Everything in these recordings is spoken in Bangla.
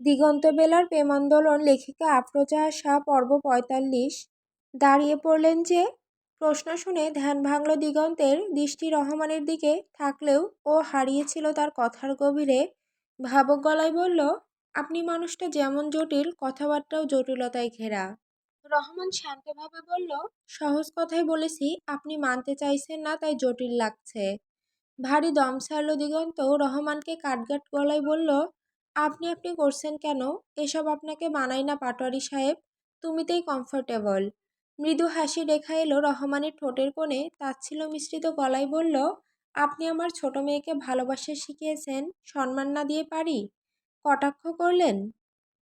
দিগন্তবেলার প্রেমান্দোলন লেখিকা আফরোজা শাহ পর্ব ৪৫। দাঁড়িয়ে পড়লেন যে। প্রশ্ন শুনে ধ্যান ভাঙল দিগন্তের। দৃষ্টি রহমানের দিকে থাকলেও ও হারিয়েছিল তার কথার গভীরে। ভাবক গলায় বলল, আপনি মানুষটা যেমন জটিল, কথাবার্তাও জটিলতায় ঘেরা। রহমান শান্তভাবে বলল, সহজ কথাই বলেছি, আপনি মানতে চাইছেন না তাই জটিল লাগছে। ভারী দম ছাড়ল দিগন্ত। রহমানকে কাঠগাট গলায় বলল, আপনি আপনি করছেন কেন? এসব আপনাকে মানায় না পাটোয়ারি সাহেব। তুমিতেই কমফোর্টেবল। মৃদু হাসি রেখা এলো রহমানের ঠোঁটের কোণে। তাচ্ছিল্য মিশ্রিত গলায় বলল, আপনি আমার ছোট মেয়েকে ভালোবাসা শিখিয়েছেন, সম্মান না দিয়ে পারি? কটাক্ষ করলেন।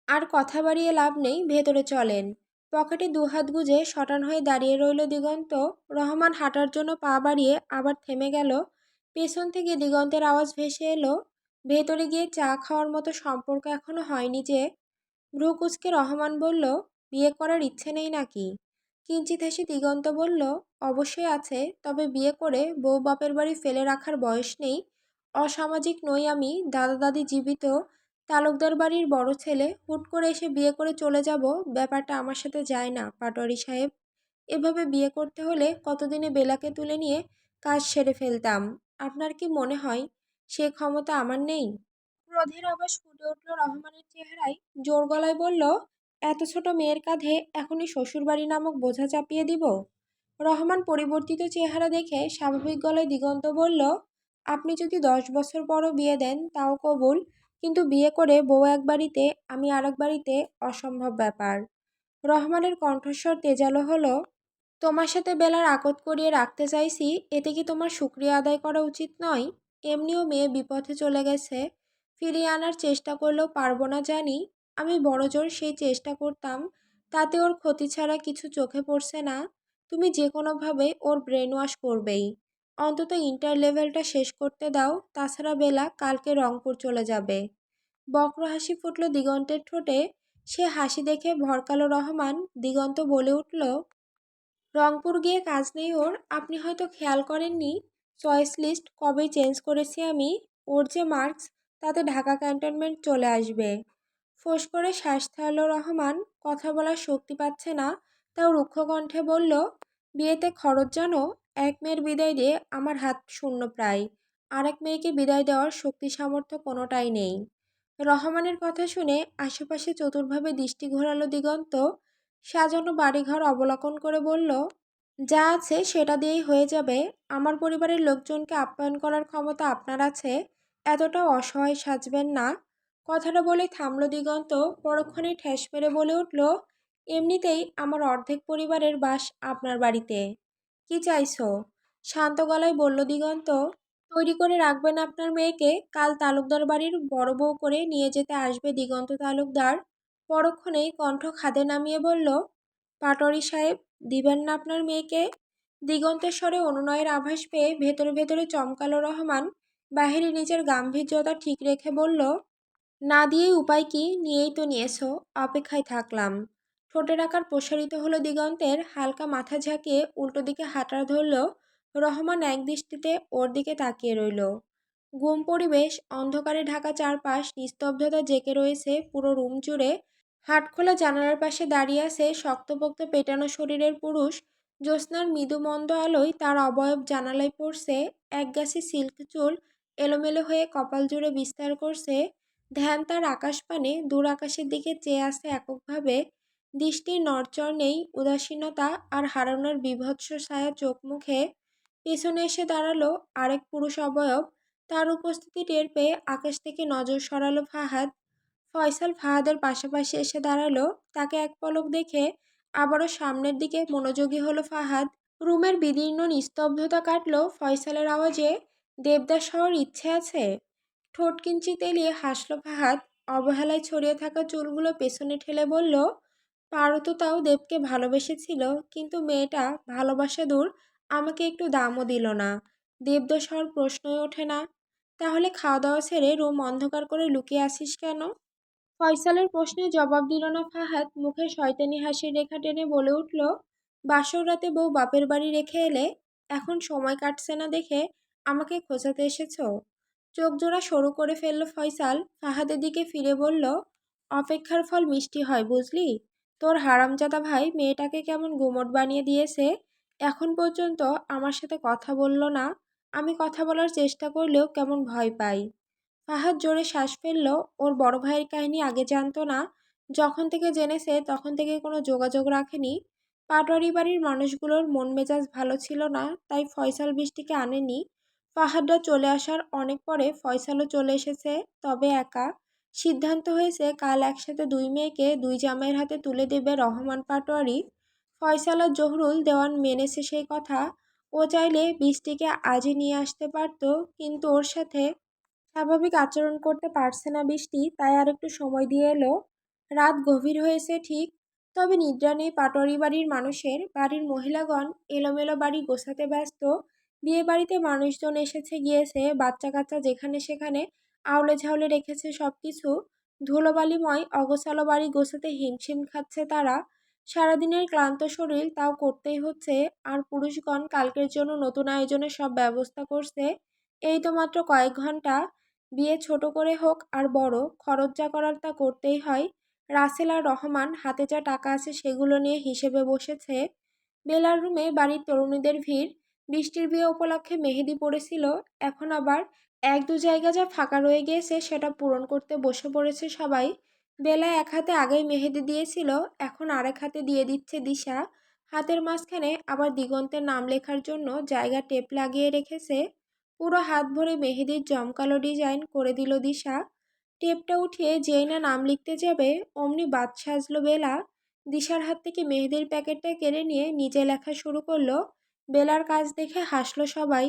আর কথা বাড়িয়ে লাভ নেই, ভেতরে চলেন। পকেটে দুহাত গুজে শটান হয়ে দাঁড়িয়ে রইল দিগন্ত। রহমান হাঁটার জন্য পা বাড়িয়ে আবার থেমে গেল। পেছন থেকে দিগন্তের আওয়াজ ভেসে এলো, ভেতরে গিয়ে চা খাওয়ার মতো সম্পর্ক এখনো হয়নি যে? ভ্রু কুঁচকে রহমান বলল, বিয়ে করার ইচ্ছে নেই নাকি? কিঞ্চিত হেসে দিগন্ত বলল, অবশ্যই আছে, তবে বিয়ে করে বউ বাপের বাড়ি ফেলে রাখার বয়স নেই। অসামাজিক নই আমি, দাদা দাদি জীবিত, তালুকদার বাড়ির বড় ছেলে, হুট করে এসে বিয়ে করে চলে যাব, ব্যাপারটা আমার সাথে যায় না পাটোয়ারি সাহেব। এভাবে বিয়ে করতে হলে কতদিনে বেলাকে তুলে নিয়ে কাজ সেরে ফেলতাম। আপনার কি মনে হয় সে ক্ষমতা আমার নেই? ক্রোধের আভাস ফুটে উঠল রহমানের চেহারায়। জোর গলায় বলল, এত ছোট মেয়ের কাঁধে এখনই শ্বশুরবাড়ি নামক বোঝা চাপিয়ে দিব? রহমান পরিবর্তিত চেহারা দেখে স্বাভাবিক গলায় দিগন্ত বলল, আপনি যদি 10 বছর পরও বিয়ে দেন তাও কবুল, কিন্তু বিয়ে করে বউ এক বাড়িতে আমি আর এক বাড়িতে অসম্ভব ব্যাপার। রহমানের কণ্ঠস্বর তেজালো হলো, তোমার সাথে বেলার আকত করিয়ে রাখতে চাইছি, এতে কি তোমার শুকরিয়া আদায় করা উচিত নয়? এমনিও মেয়ে বিপথে চলে গেছে, ফিরিয়ে আনার চেষ্টা করলেও পারবো না জানি। আমি বড়জোর সেই চেষ্টা করতাম, তাতে ওর ক্ষতি ছাড়া কিছু চোখে পড়ছে না। তুমি যে কোনোভাবে ওর ব্রেন ওয়াশ করবেই। অন্তত ইন্টার লেভেলটা শেষ করতে দাও, তাছাড়া বেলা কালকে রংপুর চলে যাবে। বক্র হাসি ফুটল দিগন্তের ঠোঁটে। সে হাসি দেখে ভরকালো রহমান। দিগন্ত বলে উঠল, রংপুর গিয়ে কাজ নেই ওর। আপনি হয়তো খেয়াল করেননি, চয়েস লিস্ট কবেই চেঞ্জ করেছি আমি। ওর যে মার্কস, তাতে ঢাকা ক্যান্টনমেন্ট চলে আসবে। ফোঁস করে শ্বাস ছাড়ল রহমান। কথা বলার শক্তি পাচ্ছে না, তাও রুক্ষ কণ্ঠে বলল, বিয়েতে খরচ জানো? এক মেয়ের বিদায় দিয়ে আমার হাত শূন্য প্রায়। আর এক মেয়েকে বিদায় দেওয়ার শক্তি সামর্থ্য কোনোটাই নেই। রহমানের কথা শুনে আশেপাশে চতুরভাবে দৃষ্টি ঘোরালো দিগন্ত। সাজানো বাড়িঘর অবলোকন করে বলল, যা আছে সেটা দিয়েই হয়ে যাবে। আমার পরিবারের লোকজনকে আপ্যায়ন করার ক্ষমতা আপনার আছে, এতটাও অসহায় সাজবেন না। কথাটা বলে থামল দিগন্ত। পরক্ষণে ঠেস মেরে বলে উঠল, এমনিতেই আমার অর্ধেক পরিবারের বাস আপনার বাড়িতে। কি চাইছো? শান্ত গলায় বলল দিগন্ত। তৈরি করে রাখবেন আপনার মেয়েকে, কাল তালুকদার বাড়ির বড় বউ করে নিয়ে যেতে আসবে দিগন্ত তালুকদার। পরক্ষণেই কণ্ঠ খাদে নামিয়ে বলল, পাটোয়ারি সাহেব, দিবেন না আপনার মেয়েকে? দিগন্তের স্বরে অনুনয়ের আভাস পেয়ে ভেতরে ভেতরে চমকালো রহমান। বাহিরে নিজের গাম্ভীর্যতা ঠিক রেখে বলল, না দিয়েই উপায় কি, নিয়েই তো নিয়েছো, অপেক্ষায় থাকলাম। ঠোঁটের আকার প্রসারিত হলো দিগন্তের। হালকা মাথা ঝাঁকিয়ে উল্টো দিকে হাঁটা ধরল। রহমান এক দৃষ্টিতে ওর দিকে তাকিয়ে রইল। গুম পরিবেশ, অন্ধকারে ঢাকা চারপাশ, নিস্তব্ধতা জেঁকে রয়েছে পুরো রুম জুড়ে। হাটখোলা জানালার পাশে দাঁড়িয়ে আছে শক্তপোক্ত পেটানো শরীরের পুরুষ। জ্যোৎস্নার মৃদু মন্দ আলোয় তার অবয়ব জানালায় পড়ছে। একগাছি সিল্ক চুল এলোমেলো হয়ে কপাল জুড়ে বিস্তার করছে। ধ্যান তার আকাশপানে দূর আকাশের দিকে চেয়ে আছে এককভাবে। দৃষ্টির নড়চড় নেই, উদাসীনতা আর হারানোর বীভৎস ছায়া চোখ মুখে। পেছনে এসে দাঁড়ালো আরেক পুরুষ অবয়ব। তার উপস্থিতি টের পেয়ে আকাশ থেকে নজর সরালো ফাহাদ। ফয়সাল ফাহাদের পাশাপাশি এসে দাঁড়ালো। তাকে এক পলক দেখে আবারও সামনের দিকে মনোযোগী হলো ফাহাদ। রুমের বিদীর্ণ নিস্তব্ধতা কাটল ফয়সালের আওয়াজে, দেবদাস হওয়ার ইচ্ছে আছে? ঠোঁট কিঞ্চিত এলিয়ে হাসল ফাহাদ। অবহেলায় ছড়িয়ে থাকা চুলগুলো পেছনে ঠেলে বলল, পারো তো তাও দেবকে ভালোবেসেছিল, কিন্তু মেয়েটা ভালোবাসা দূর, আমাকে একটু দামও দিল না। দেবদাস হওয়ার প্রশ্নই ওঠে না। তাহলে খাওয়া দাওয়া ছেড়ে রুম অন্ধকার করে লুকিয়ে আসিস কেন? ফয়সালের প্রশ্নে জবাব দিল না ফাহাদ। মুখে শয়তানি হাসির রেখা টেনে বলে উঠল, বাসর রাতে বউ বাপের বাড়ি রেখে এলে, এখন সময় কাটছে না দেখে আমাকে খোঁচাতে এসেছো? চোখ জোড়া সরু করে ফেলল ফয়সাল। ফাহাদের দিকে ফিরে বলল, অপেক্ষার ফল মিষ্টি হয় বুঝলি। তোর হারামজাদা ভাই মেয়েটাকে কেমন গুমোট বানিয়ে দিয়েছে। এখন পর্যন্ত আমার সাথে কথা বলল না। আমি কথা বলার চেষ্টা করলেও কেমন ভয় পাই। ফাহাদ জোরে শ্বাস ফেলল। ওর বড় ভাইয়ের কাহিনী আগে জানতো না। যখন থেকে জেনেছে তখন থেকে কোনো যোগাযোগ রাখেনি। পাটোয়ারি বাড়ির মানুষগুলোর মন মেজাজ ভালো ছিল না, তাই ফয়সাল বৃষ্টিকে আনেনি। ফাহাদরা চলে আসার অনেক পরে ফয়সালও চলে এসেছে, তবে একা। সিদ্ধান্ত হয়েছে কাল একসাথে দুই মেয়েকে দুই জামাইয়ের হাতে তুলে দেবে রহমান পাটোয়ারি। ফয়সাল আর জহুরুল দেওয়ান মেনেছে সেই কথা। ও চাইলে বৃষ্টিকে আজই নিয়ে আসতে পারত, কিন্তু ওর সাথে স্বাভাবিক আচরণ করতে পারছে না বৃষ্টি, তাই আর একটু সময় দিয়ে এলো। রাত গভীর হয়েছে ঠিক, তবে নিদ্রা নেই পাটোয়ারি বাড়ির মানুষের। বাড়ির মহিলাগণ এলোমেলো বাড়ি গোছাতে ব্যস্ত। বিয়ে বাড়িতে মানুষজন এসেছে গিয়েছে, বাচ্চা কাচ্চা যেখানে সেখানে আউলে ঝাউলে রেখেছে সবকিছু। ধুলোবালিময় অগোছালো বাড়ি গোছাতে হিমশিম খাচ্ছে তারা। সারাদিনের ক্লান্ত শরীর, তাও করতেই হচ্ছে। আর পুরুষগণ কালকের জন্য নতুন আয়োজনের সব ব্যবস্থা করছে। এই তো মাত্র কয়েক ঘন্টা। বিয়ে ছোট করে হোক আর বড়, খরচ যা করার তা করতেই হয়। রাসেল আর রহমান হাতে যা টাকা আছে সেগুলো নিয়ে হিসেবে বসেছে। বেলার রুমে বাড়ির তরুণীদের ভিড়। বৃষ্টির বিয়ে উপলক্ষে মেহেদি পড়েছিল, এখন আবার এক দু জায়গা যা ফাঁকা রয়ে গিয়েছে সেটা পূরণ করতে বসে পড়েছে সবাই। বেলা এক হাতে আগেই মেহেদি দিয়েছিল, এখন আরেক হাতে দিয়ে দিচ্ছে দিশা। হাতের মাঝখানে আবার দিগন্তের নাম লেখার জন্য জায়গা টেপ লাগিয়ে রেখেছে। পুরো হাত ভরে মেহেদির জমকালো ডিজাইন করে দিল দিশা। টেপটা উঠিয়ে যেই না নাম লিখতে যাবে অমনি বাদ সাজলো বেলা। দিশার হাত থেকে মেহেদির প্যাকেটটা কেড়ে নিয়ে নিজে লেখা শুরু করলো। বেলার কাজ দেখে হাসলো সবাই।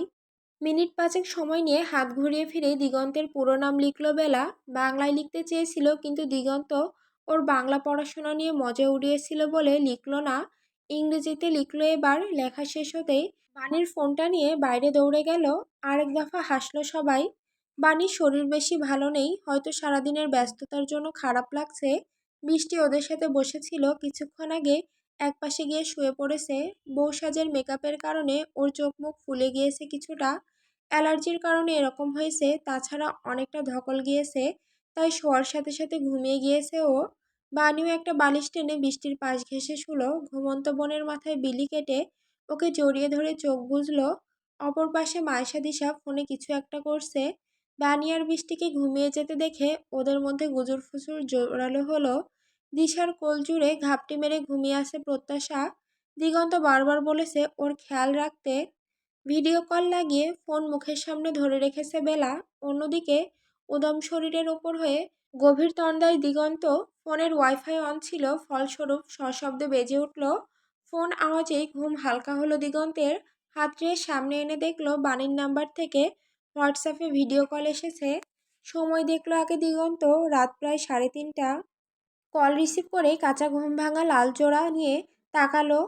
মিনিট পাঁচেক সময় নিয়ে হাত ঘুরিয়ে ফিরে দিগন্তের পুরো নাম লিখল বেলা। বাংলায় লিখতে চেয়েছিল, কিন্তু দিগন্ত ওর বাংলা পড়াশোনা নিয়ে মজা উড়িয়েছিল বলে লিখল না। ইংরেজিতে লিখলো এবার। লেখা শেষ হতেই বাণীর ফোনটা নিয়ে বাইরে দৌড়ে গেল। আরেক দফা হাসলো সবাই। বাণীর শরীর বেশি ভালো নেই, হয়তো সারাদিনের ব্যস্ততার জন্য খারাপ লাগছে। বৃষ্টি ওদের সাথে বসেছিল, কিছুক্ষণ আগে একপাশে গিয়ে শুয়ে পড়েছে। বউ সাজের মেকআপের কারণে ওর চোখ মুখ ফুলে গিয়েছে কিছুটা। অ্যালার্জির কারণে এরকম হয়েছে, তাছাড়া অনেকটা ধকল গিয়েছে, তাই শোয়ার সাথে সাথে ঘুমিয়ে গিয়েছে ও। বানিও একটা বালিশ টেনে বৃষ্টির পাশ ঘেঁষে শুলো। ঘুমন্ত বোনের মাথায় বিলি কেটে ওকে জড়িয়ে ধরে চোখ বুজলো। অপর পাশে মায়েশা দিশা ফোনে কিছু একটা করছে। বানি আর বৃষ্টিকে ঘুমিয়ে যেতে দেখে ওদের মধ্যে গুজুর ফুজুর জোরালো হলো। দিশার কোল জুড়ে ঘাপটি মেরে ঘুমিয়ে আসে প্রত্যাশা। দিগন্ত বারবার বলেছে ওর খেয়াল রাখতে। ভিডিও কল লাগিয়ে ফোন মুখের সামনে ধরে রেখেছে বেলা। অন্যদিকে উদম শরীরের ওপর হয়ে গভীর তন্দ্রায় দিগন্ত। ফোনের ওয়াইফাই অন ছিল, ফলস্বরূপ সশব্দে বেজে উঠল। ফোন আওয়াজেই ঘুম হালকা হলো দিগন্তের। হাতড়িয়ে সামনে এনে দেখলো বাণীর নাম্বার থেকে হোয়াটসঅ্যাপে ভিডিও কল এসেছে। সময় দেখলো আগে দিগন্ত, রাত প্রায় 3:30। কল রিসিভ করে কাঁচা ঘুম ভাঙা লাল চোড়া নিয়ে তাকালো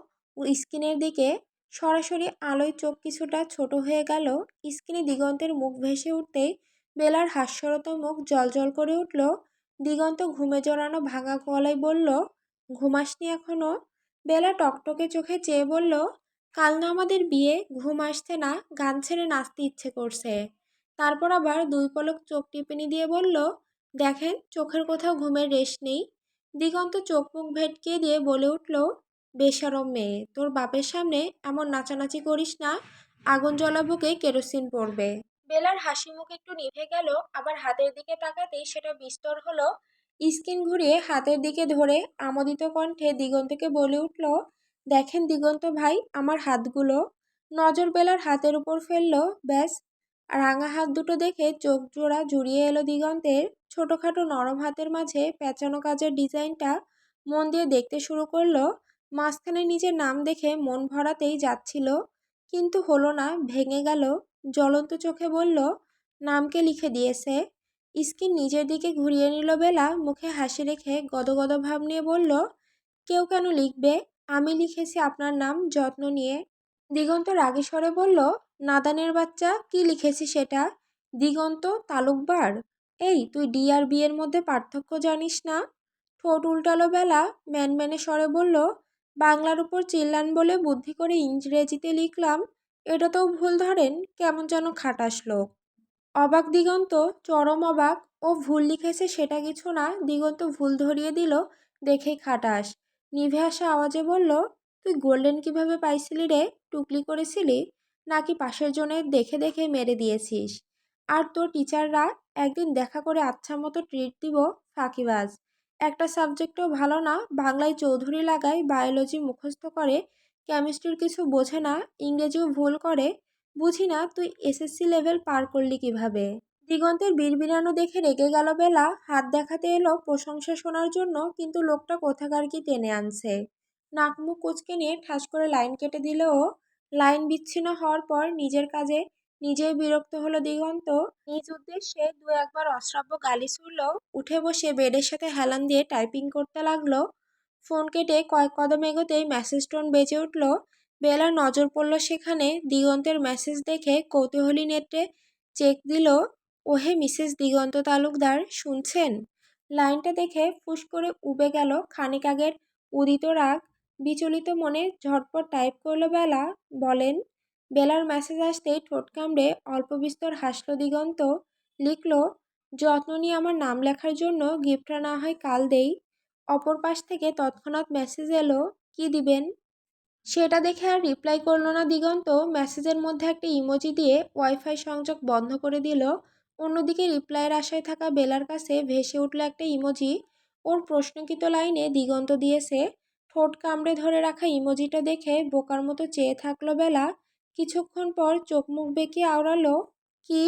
স্ক্রিনের দিকে। সরাসরি আলোয় চোখ কিছুটা ছোট হয়ে গেল। স্ক্রিনে দিগন্তের মুখ ভেসে উঠতেই বেলার হাস্যরত মুখ জলজল করে উঠল। দিগন্ত ঘুমে জড়ানো ভাঙা গলায় বলল, ঘুমাসনি এখনো? বেলা টকটকে চোখে চেয়ে বলল, কাল না আমাদের বিয়ে, ঘুম আসছে না, গান ছেড়ে নাচতে ইচ্ছে করছে। তারপর আবার দুই পলক চোখ টিপিনি দিয়ে বলল, দেখেন চোখের কোথাও ঘুমের রেশ নেই। দিগন্ত চোখ মুখ ভেটকিয়ে দিয়ে বলে উঠল, বেশরম মেয়ে, তোর বাপের সামনে এমন নাচানাচি করিস না, আগুন জ্বলা বুকে কেরোসিন পড়বে। বেলার হাসি মুখ একটু নিভে গেল, আবার হাতের দিকে তাকাতেই সেটা বিস্তর হলো। স্কিন ঘুরিয়ে হাতের দিকে ধরে আমোদিত কণ্ঠে দিগন্তকে বলে উঠল, দেখেন দিগন্ত ভাই আমার হাতগুলো। নজর বেলার হাতের উপর ফেললো। ব্যাস, রাঙা হাত দুটো দেখে চোখ জোড়া জুড়িয়ে এলো দিগন্তের। ছোটোখাটো নরম হাতের মাঝে পেঁচানো কাজের ডিজাইনটা মন দিয়ে দেখতে শুরু করলো। মাঝখানে নিজের নাম দেখে মন ভরাতেই যাচ্ছিল, কিন্তু হলো না, ভেঙে গেল। জ্বলন্ত চোখে বলল, নামকে লিখে দিয়েছে। স্কিন নিজের দিকে ঘুরিয়ে নিল বেলা, মুখে হাসি রেখে গদগদ ভাব নিয়ে বলল, কেউ কেন লিখবে, আমি লিখেছি আপনার নাম যত্ন নিয়ে। দিগন্ত রাগী স্বরে বলল, নাদানের বাচ্চা, কি লিখেছি সেটা? দিগন্ত তালুকবার? এই তুই ডি আর বি এর মধ্যে পার্থক্য জানিস না? ঠোঁট উল্টালো বেলা, ম্যানম্যানে স্বরে বলল, বাংলার উপর চিল্লান বলে বুদ্ধি করে ইংরেজিতে লিখলাম, এটাতেও ভুল ধরেন, কেমন যেন খাটাস লোক। অবাক দিগন্ত, চরম অবাক। ও ভুল লিখেছে সেটা কিছু না, দিগন্ত ভুল ধরিয়ে দিল। দেখেই খাটাস। নিভে আসা আওয়াজে বলল, তুই গোল্ডেন কিভাবে পাইছিলি রে? টুকলি করেছিলি নাকি পাশের জনের দেখে দেখে মেরে দিয়েছিস? আর তোর টিচাররা একদিন দেখা করে আচ্ছা মতো ট্রিট দিব। ফাঁকিবাজ একটা। সাবজেক্টও ভালো না, বাংলায় চৌধুরী লাগায়, বায়োলজি মুখস্থ করে, কেমিস্ট্রির কিছু বোঝে না, ইংরেজিও ভুল করে। বুঝি না তুই এসএসসি লেভেল পার করলি কিভাবে। দিগন্তের বিড়বিড়ানো দেখে রেগে গেল বেলা। হাত দেখাতে এলো প্রশংসা শোনার জন্য, কিন্তু লোকটা কোথাকার কি টেনে আনছে। নাক মুখ কুঁচকে নিয়ে ঠাস করে লাইন কেটে দিল ও। লাইন বিচ্ছিন্ন হওয়ার পর নিজের কাজে নিজেই বিরক্ত হলো দিগন্ত। নিজ উদ্দেশ্যে দু একবার অশ্রাব্য গালি ছুড়ল। উঠে বসে বেডের সাথে হেলান দিয়ে টাইপিং করতে লাগলো। ফোন কেটে কয়েক কদম এগোতেই মেসেজ টোন বেজে উঠল। বেলার নজর পড়ল সেখানে। দিগন্তের মেসেজ দেখে কৌতূহলী নেত্রে চেক দিল। ওহে মিসেস দিগন্ত তালুকদার, শুনছেন? লাইনটা দেখে ফুস করে উবে গেল খানিক আগের উদিত রাগ। বিচলিত মনে ঝটপট টাইপ করলো বেলা। বলেন। বেলার মেসেজ আসতেই ঠোঁট কামড়ে অল্প বিস্তর হাসল দিগন্ত। লিখল, যত্ন নিয়ে আমার নাম লেখার জন্য গিফটটা না হয় কাল দেই। অপর পাশ থেকে তৎক্ষণাৎ মেসেজ এলো, কি দিবেন? সেটা দেখে আর রিপ্লাই করলো না দিগন্ত। মেসেজের মধ্যে একটা ইমোজি দিয়ে ওয়াইফাই সংযোগ বন্ধ করে দিল। অন্যদিকে রিপ্লাইয়ের আশায় থাকা বেলার কাছে ভেসে উঠল একটা ইমোজি। ওর প্রশ্নকৃত লাইনে দিগন্ত দিয়েছে। ঠোঁট কামড়ে ধরে রাখা ইমোজিটা দেখে বোকার মতো চেয়ে থাকলো বেলা। কিছুক্ষণ পর চোখ মুখ বেঁকিয়ে আওড়ালো, কি?